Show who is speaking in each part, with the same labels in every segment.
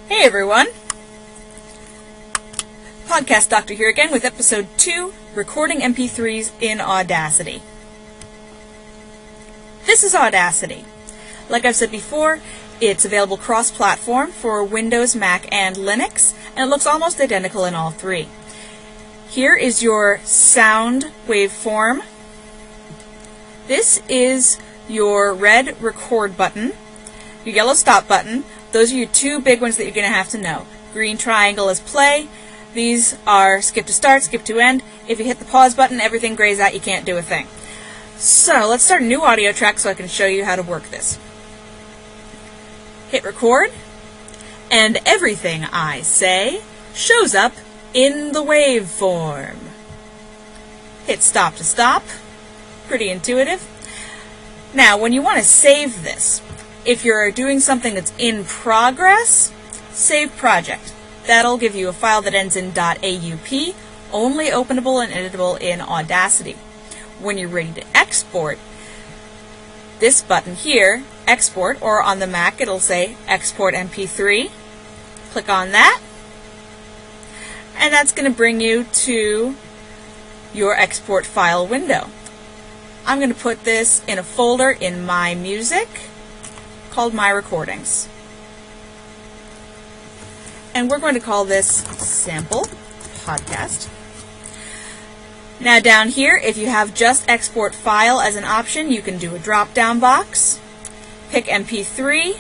Speaker 1: Hey everyone! Podcast Doctor here again with episode 2, Recording MP3s in Audacity. This is Audacity. Like I've said before, it's available cross-platform for Windows, Mac, and Linux, and it looks almost identical in all three. Here is your sound waveform. This is your red record button, your yellow stop button. Those are your two big ones that you're going to have to know. Green triangle is play. These are skip to start, skip to end. If you hit the pause button, everything grays out. You can't do a thing. So let's start a new audio track so I can show you how to work this. Hit record, and everything I say shows up in the waveform. Hit stop to stop. Pretty intuitive. Now, when you want to save this, if you're doing something that's in progress, save project. That'll give you a file that ends in .aup, only openable and editable in Audacity. When you're ready to export, this button here, export, or on the Mac it'll say export mp3. Click on that, and that's going to bring you to your export file window. I'm going to put this in a folder in My Music called My Recordings. And we're going to call this Sample Podcast. Now down here, if you have just Export File as an option, you can do a drop-down box. Pick MP3.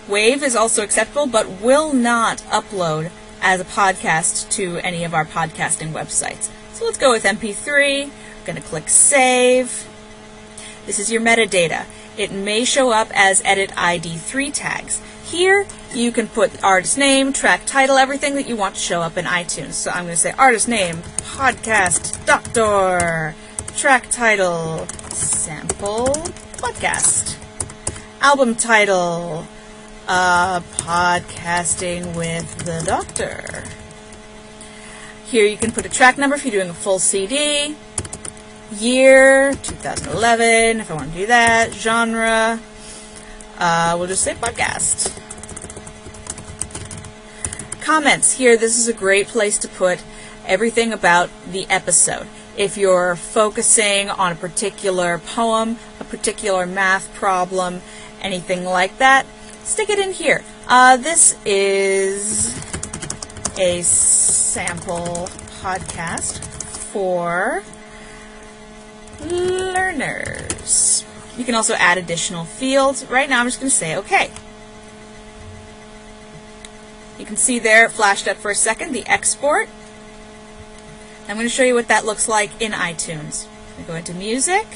Speaker 1: WAV is also acceptable, but will not upload as a podcast to any of our podcasting websites. So let's go with MP3. I'm going to click Save. This is your metadata. It may show up as Edit ID 3 tags. Here, you can put artist name, track title, everything that you want to show up in iTunes. So I'm going to say artist name, Podcast Doctor, track title, Sample Podcast, album title, Podcasting with the Doctor. Here you can put a track number if you're doing a full CD. Year, 2011, if I want to do that. Genre, we'll just say podcast. Comments. Here, this is a great place to put everything about the episode. If you're focusing on a particular poem, a particular math problem, anything like that, stick it in here. This is a sample podcast for learners. You can also add additional fields. Right now I'm just going to say OK. You can see there it flashed up for a second, the export. I'm going to show you what that looks like in iTunes. I'm going to go into Music.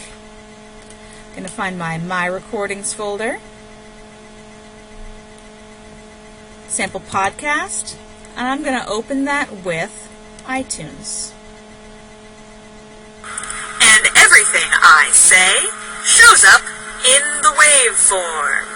Speaker 1: I'm going to find My Recordings folder. Sample Podcast. And I'm going to open that with iTunes. And everything I say shows up in the waveform.